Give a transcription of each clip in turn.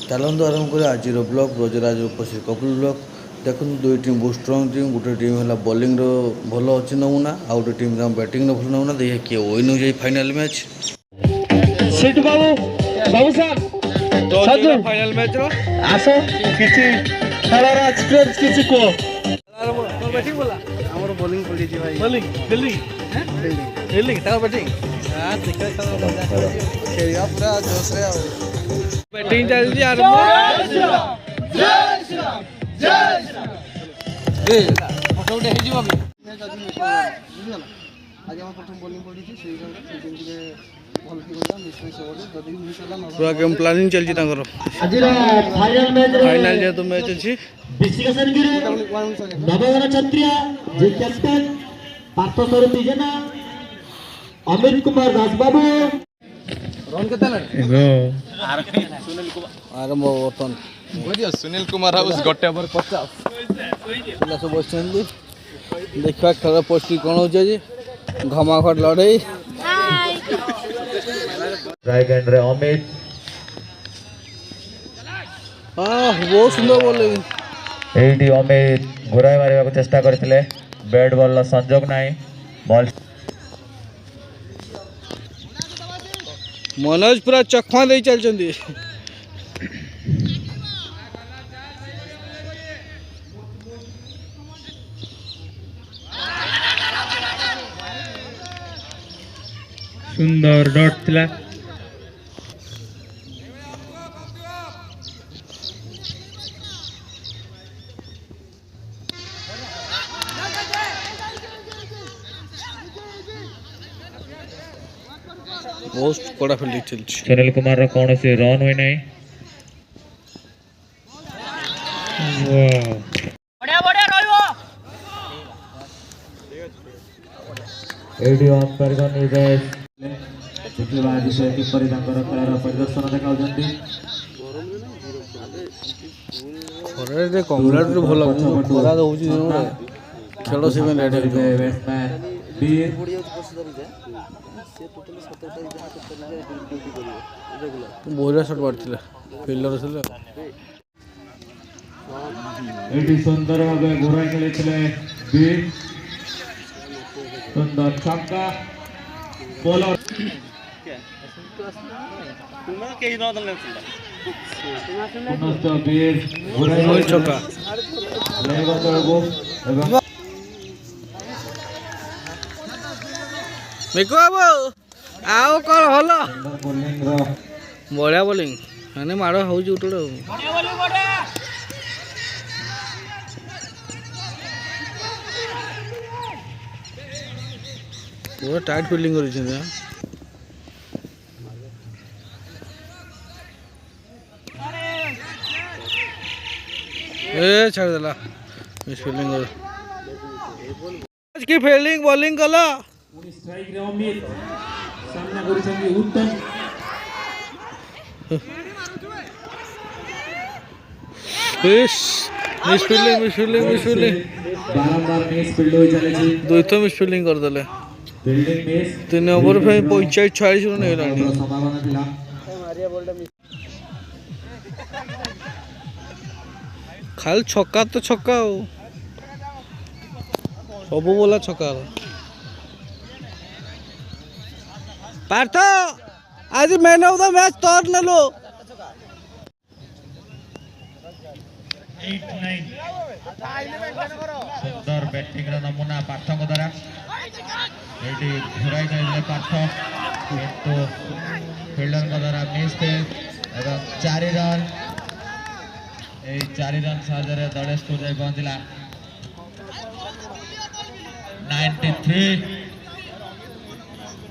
चलतु आरंभ कर आज ब्लॉग ब्रजराज उपस्थित कपिल ब्लॉग देखो दुई टीम बहुत स्ट्रंग टीम गोटे टीम है बॉलिंग भल अच्छी नमूना आ गोटे टीम बैटिंग भल नमूना देखिए किए विन हो फाइनल मैच सिद्धू बाबू बाबू साहब फाइनल मैच आस किसी खेलर एक्सपीरियंस किसी को बैटिंग बोला हमर बॉलिंग पड़ी भाई बॉलिंग फील्डिंग फील्डिंग तार बैटिंग हां देखा खेलिया पूरा जोश रे बैटिंग चलती आरंभ जय श्री राम जय श्री राम ए फोटो उठे हे जीवा मैच आज बुझला आज हम प्रथम बॉलिंग पड़ी थी सेही टीम के भल की गला मिस से ओले जदी मिस होला न पूरा गेम प्लानिंग चलची तांकर आज फाइनल मैच रे फाइनल जे तो मैच अछि विश्लेषण गिरे नवगर क्षत्रिय जे कैप्टन पार्थ स्वरूप जेना अमित कुमार दास बाबू रन के ताले सुनील कुमार आरंभ वर्तन बढ़िया सुनील कुमार हाउस गोटे ओवर 50 पिला सब बसଛନ୍ତି देखा खेल पोस्ट कौन हो घमाघट लड़े राइट हैंड रे अमित बहुत सुंदर बॉलिंग एडी अमित घुराई मारिबा को चेष्टा करथिले बैट बॉल ला संजोग नाही बॉल मनोज पूरा चखमा दे चलचंदी सुंदर डॉट थिला बहुत कड़ा फील्डिंग चलची सुनील कुमार रो कोन से रन होई नाही वाह बढ़िया बढ़िया रहइबो एडी अंपायर को निर्देश देखिबा आज से किपरि तांकर खेलर प्रदर्शन देखाउछंती खरे रे कमलाट रे भलो खरा दउची खेल से में लेट है बैट्समैन बीर बोला शॉट मारथिला फील्डर थिला एडी सुंदर भाबे घोड़ा खेलिथिले बीर सुंदर छक्का बॉलर तुम के न दल पुनश्च बीर घोड़ा छक्का लेगा तळगो एवं मेको बाबू आओ कौन हलो बॉलिंग रो बढ़िया बॉलिंग माने माड़ होउची उठड़ बढ़िया बोली बढ़िया पूरा टाइट फील्डिंग करी छे ए छाड़ देला मिस फील्डिंग कर आज की फील्डिंग बॉलिंग कला स्ट्राइक रे अमित सामना करिसंती उत्तम मिस फील्डिंग बारंबार मिस फील्ड होई चले छी दुई तो मिस फील्डिंग कर देले फील्डिंग मिस 3 ओवर पे 45 रन हेलानी संभावना थिला खाली छक्का तो छक्का हो सब बोला छक्का पार्थ आज मैन ऑफ द मैच तोर ले लो 8-9 सुंदर बैटिंग रा नमूना पार्थ को द्वारा एडी घुराई जाइले पार्थ किंतु फील्डर को द्वारा मिस फील्ड एवं 4 रन ए 4 रन साजरे दळे स्कोर जाय पहुंचला 93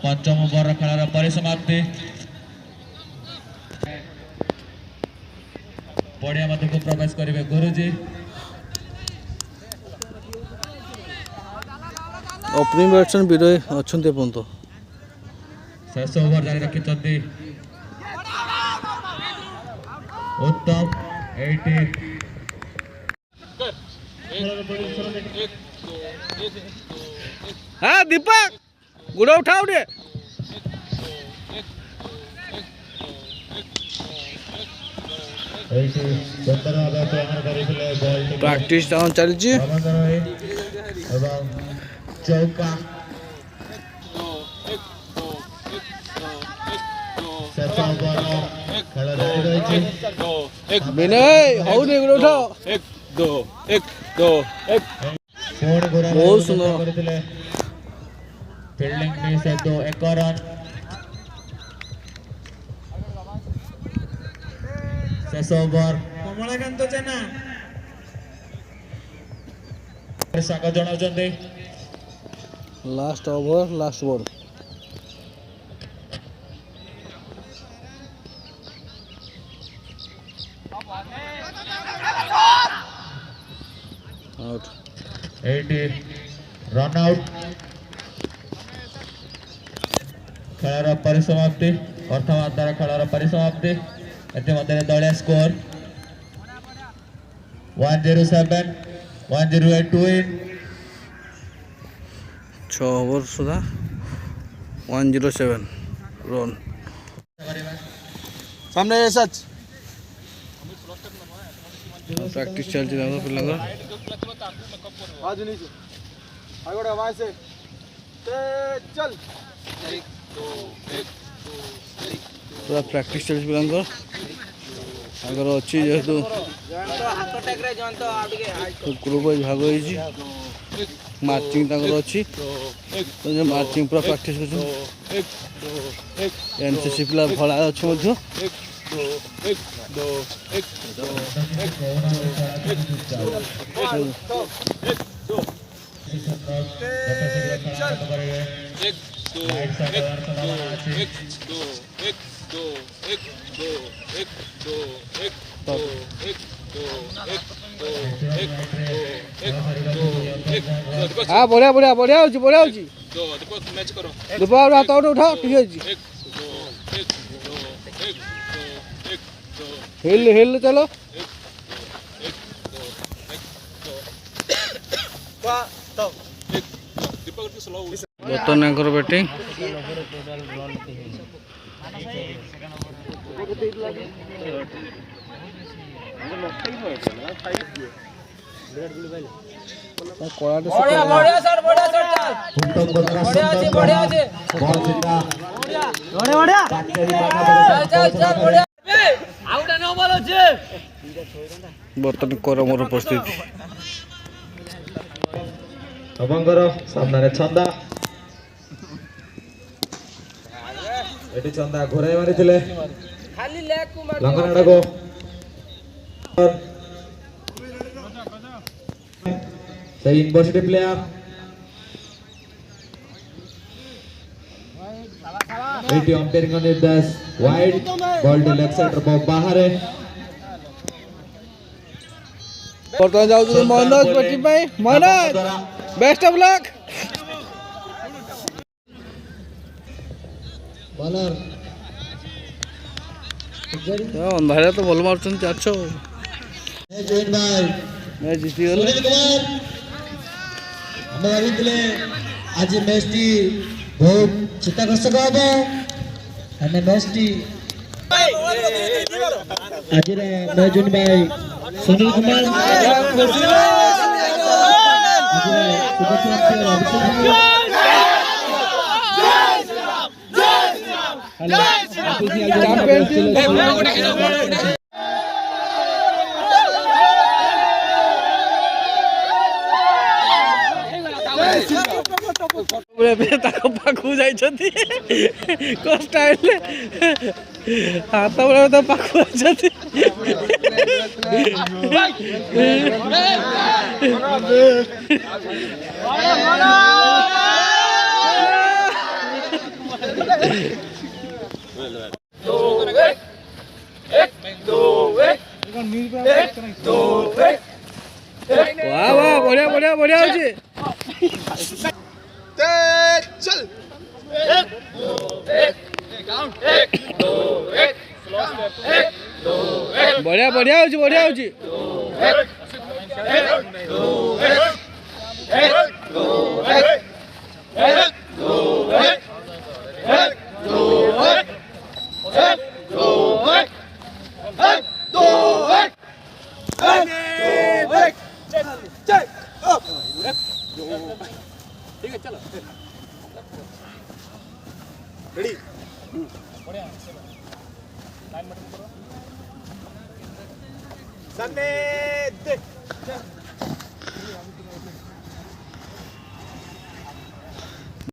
पंचम ओवर खेलर परिसमाप्ति बढ़िया मध्य को प्रवेश करेंगे गुरुजी ओपनिंग बैट्समैन विजय अच्छा पर्यंत शेष ओवर जारी रखिंट उत्तम 80 हाँ दीपक गुड़ा उठाओ रे ଏଇଠି ସୁନ୍ଦର ଭାବେ ପ୍ରହାର କରିଥିଲେ ବଲ୍ ପ୍ରାକ୍ଟିସ୍ ତାଙ୍କର ଚାଲିଛି। ଏବଂ ଚୌକା ଶେଷ ଓଭର ଖେଳ ଜାରି ରହିଛି। ବିନୟ ହଉନି ଉଠ। ପୁଣି ଗୁରା ବହୁତ ସୁନ୍ଦର କରିଥିଲେ ଫିଲ୍ଡିଂ ମିସ୍ ହେତୁ 1 ରନ୍। ଶେଷ ଓଭର କମଳାକାନ୍ତ ଜେନା ସ୍ୱାଗତ ଜଣାଉଛନ୍ତି। Last over last ball. Out. ଏଇଠି ରନ୍ ଆଉଟ୍। ଖେଳର ପରିସମାପ୍ତି ଅର୍ଥମାତ୍ରାର ଖେଳର ପରିସମାପ୍ତି। ଏଥିମଧ୍ୟରେ ଦଳିଆ ସ୍କୋର 107 108 to win। 6 ଓଭର ସୁଦ୍ଧା 107 ରନ୍। ସାମନେ ସଚ୍ ପ୍ରାକ୍ଟିସ୍ ଚାଲିଛି ତାଙ୍କର ପିଲାଙ୍କର। ପୁରା ପ୍ରାକ୍ଟିସ୍ ଚାଲିଛି ପିଲାଙ୍କର। ତାଙ୍କର ଅଛି ଯେହେତୁ ଗ୍ରୁପ୍ ୱାଇଜ୍ ଭାଗ ହେଇଛି। ମାର୍ଚିଂ ତାଙ୍କର ଅଛି। ମାର୍ଚିଂ ପୁରା ପ୍ରାକ୍ଟିସ୍ କରୁଛନ୍ତି। NCC ପିଲା ଭଳା ଅଛି ମଧ୍ୟ। हाँ बढ़िया बढ़िया बढ़िया होची बढ़िया होची। दीपक हाथ उठा ठीक है जी। हिल हिल चलो। बर्तन बैटिंग बर्तन करमर उपस्थिति अभंगर सामने छंदा एटी चंदा घोराई मारी लंघन आड़क से यूनिवर्सिटी प्लेयर एटी अंपायरिंग निर्देश wide ball to left side बाहर बर्तमान जाऊ Manoj batting Manoj best of luck bowler अंधारे तो बॉल मार 400 जॉइन भाई मैच जीती गले सुनील कुमार हम भाविले आज मैच टी बहुत चित्ताकर्षक हम अने मैच टी आज मैच जॉइन भाई सुनील कुमार पाखु जाइछथि कष्ट आइले हाथ बळे त पाखु जाइछथि वाह वाह बढ़िया बढ़िया बढ़िया होची चल बढ़िया बढ़िया होची बढ़िया होची दो ठीक है चलो रेडी सामने देख